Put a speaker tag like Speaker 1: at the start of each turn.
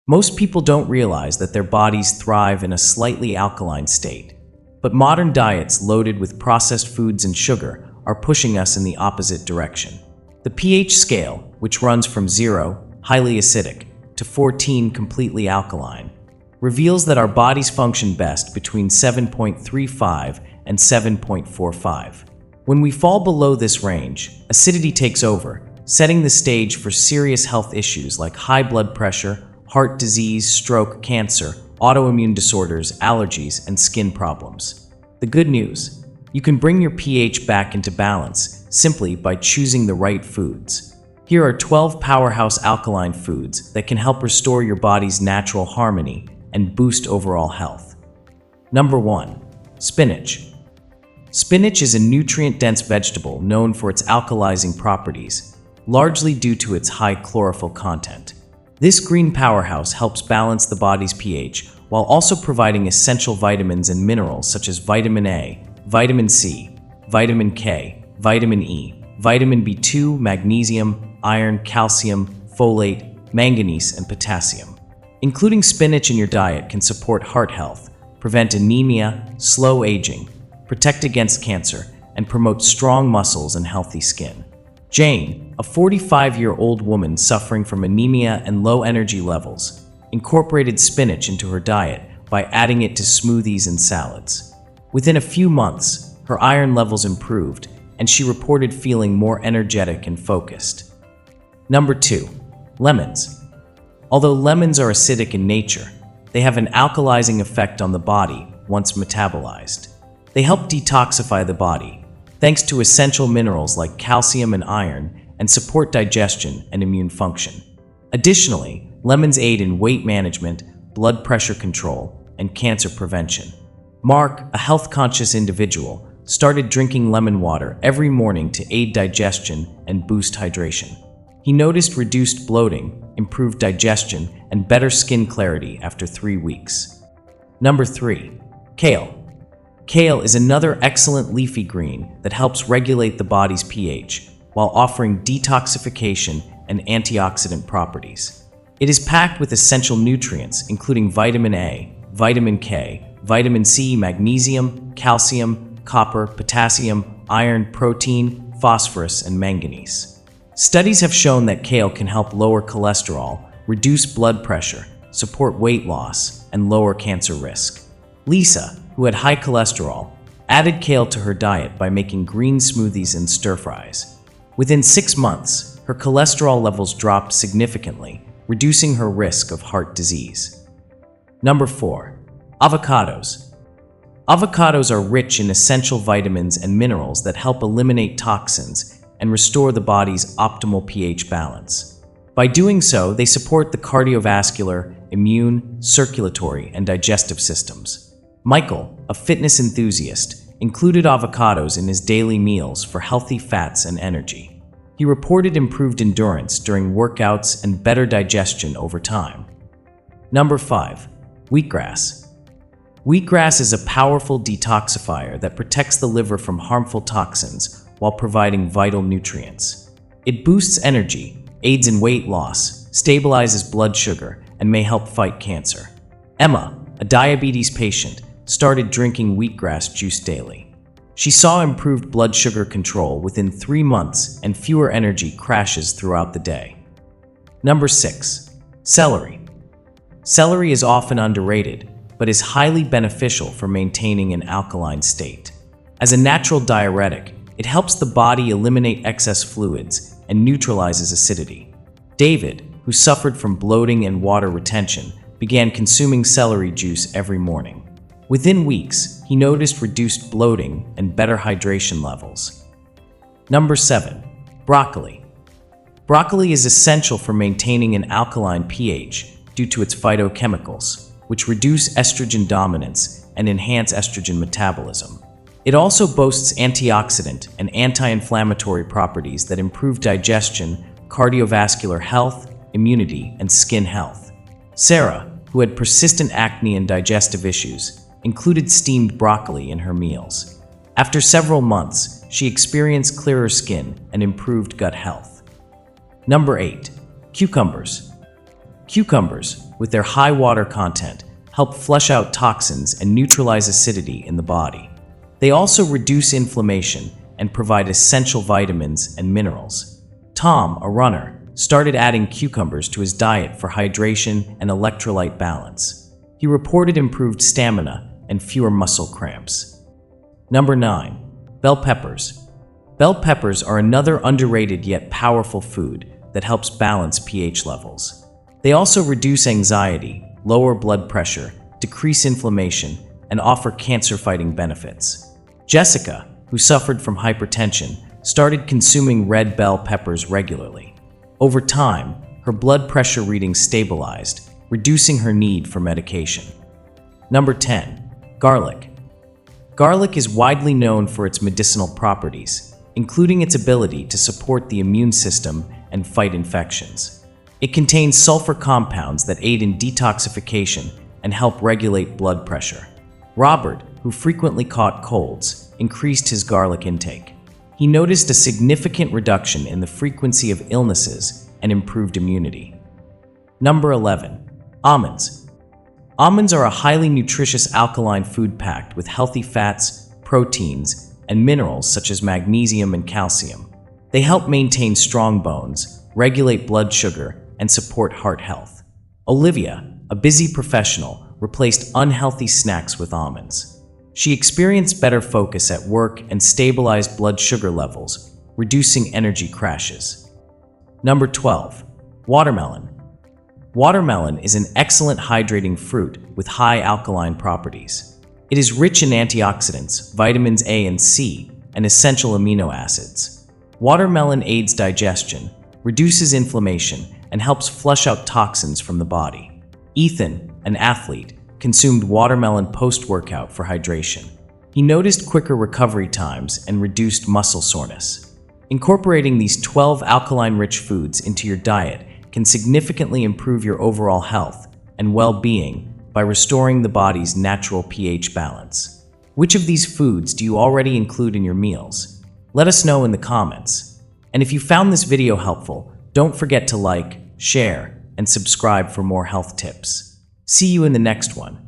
Speaker 1: Most people don't realize that their bodies thrive in a slightly alkaline state, but modern diets loaded with processed foods and sugar are pushing us in the opposite direction. The pH scale, which runs from 0, highly acidic, to 14, completely alkaline, reveals that our bodies function best between 7.35 and 7.45. When we fall below this range, acidity takes over, setting the stage for serious health issues like high blood pressure, heart disease, stroke, cancer, autoimmune disorders, allergies, and skin problems. The good news: you can bring your pH back into balance simply by choosing the right foods. Here are 12 powerhouse alkaline foods that can help restore your body's natural harmony and boost overall health. Number 1. Spinach. Spinach is a nutrient-dense vegetable known for its alkalizing properties, largely due to its high chlorophyll content. This green powerhouse helps balance the body's pH while also providing essential vitamins and minerals such as vitamin A, vitamin C, vitamin K, vitamin E, vitamin B2, magnesium, iron, calcium, folate, manganese, and potassium. Including spinach in your diet can support heart health, prevent anemia, slow aging, protect against cancer, and promote strong muscles and healthy skin. Jane, a 45-year-old woman suffering from anemia and low energy levels, incorporated spinach into her diet by adding it to smoothies and salads. Within a few months, her iron levels improved, and she reported feeling more energetic and focused. Number 2. Lemons. Although lemons are acidic in nature, they have an alkalizing effect on the body once metabolized. They help detoxify the body, thanks to essential minerals like calcium and iron, and support digestion and immune function. Additionally, lemons aid in weight management, blood pressure control, and cancer prevention. Mark, a health-conscious individual, started drinking lemon water every morning to aid digestion and boost hydration. He noticed reduced bloating, improved digestion, and better skin clarity after 3 weeks. Number 3. Kale. Kale is another excellent leafy green that helps regulate the body's pH while offering detoxification and antioxidant properties. It is packed with essential nutrients including vitamin A, vitamin K, vitamin C, magnesium, calcium, copper, potassium, iron, protein, phosphorus, and manganese. Studies have shown that kale can help lower cholesterol, reduce blood pressure, support weight loss, and lower cancer risk. Lisa, who had high cholesterol, added kale to her diet by making green smoothies and stir-fries. Within 6 months, her cholesterol levels dropped significantly, reducing her risk of heart disease. Number 4. Avocados. Avocados are rich in essential vitamins and minerals that help eliminate toxins and restore the body's optimal pH balance. By doing so, they support the cardiovascular, immune, circulatory, and digestive systems. Michael, a fitness enthusiast, included avocados in his daily meals for healthy fats and energy. He reported improved endurance during workouts and better digestion over time. Number 5. Wheatgrass. Wheatgrass is a powerful detoxifier that protects the liver from harmful toxins while providing vital nutrients. It boosts energy, aids in weight loss, stabilizes blood sugar, and may help fight cancer. Emma, a diabetes patient, started drinking wheatgrass juice daily. She saw improved blood sugar control within 3 months and fewer energy crashes throughout the day. Number 6. Celery. Celery is often underrated, but is highly beneficial for maintaining an alkaline state. As a natural diuretic, it helps the body eliminate excess fluids and neutralizes acidity. David, who suffered from bloating and water retention, began consuming celery juice every morning. Within weeks, he noticed reduced bloating and better hydration levels. Number 7. Broccoli. Broccoli is essential for maintaining an alkaline pH due to its phytochemicals, which reduce estrogen dominance and enhance estrogen metabolism. It also boasts antioxidant and anti-inflammatory properties that improve digestion, cardiovascular health, immunity, and skin health. Sarah, who had persistent acne and digestive issues, included steamed broccoli in her meals. After several months, she experienced clearer skin and improved gut health. Number 8. Cucumbers. Cucumbers, with their high water content, help flush out toxins and neutralize acidity in the body. They also reduce inflammation and provide essential vitamins and minerals. Tom, a runner, started adding cucumbers to his diet for hydration and electrolyte balance. He reported improved stamina and fewer muscle cramps. Number 9. Bell peppers. Bell peppers are another underrated yet powerful food that helps balance pH levels. They also reduce anxiety, lower blood pressure, decrease inflammation, and offer cancer-fighting benefits. Jessica, who suffered from hypertension, started consuming red bell peppers regularly. Over time, her blood pressure readings stabilized, reducing her need for medication. Number 10. Garlic. Garlic is widely known for its medicinal properties, including its ability to support the immune system and fight infections. It contains sulfur compounds that aid in detoxification and help regulate blood pressure. Robert, who frequently caught colds, increased his garlic intake. He noticed a significant reduction in the frequency of illnesses and improved immunity. Number 11. Almonds. Almonds are a highly nutritious alkaline food packed with healthy fats, proteins, and minerals such as magnesium and calcium. They help maintain strong bones, regulate blood sugar, and support heart health. Olivia, a busy professional, replaced unhealthy snacks with almonds. She experienced better focus at work and stabilized blood sugar levels, reducing energy crashes. Number 12. Watermelon. Watermelon is an excellent hydrating fruit with high alkaline properties. It is rich in antioxidants, vitamins A and C, and essential amino acids. Watermelon aids digestion, reduces inflammation, and helps flush out toxins from the body. Ethan, an athlete, consumed watermelon post-workout for hydration. He noticed quicker recovery times and reduced muscle soreness. Incorporating these 12 alkaline-rich foods into your diet can significantly improve your overall health and well-being by restoring the body's natural pH balance. Which of these foods do you already include in your meals? Let us know in the comments. And if you found this video helpful, don't forget to like, share, and subscribe for more health tips. See you in the next one.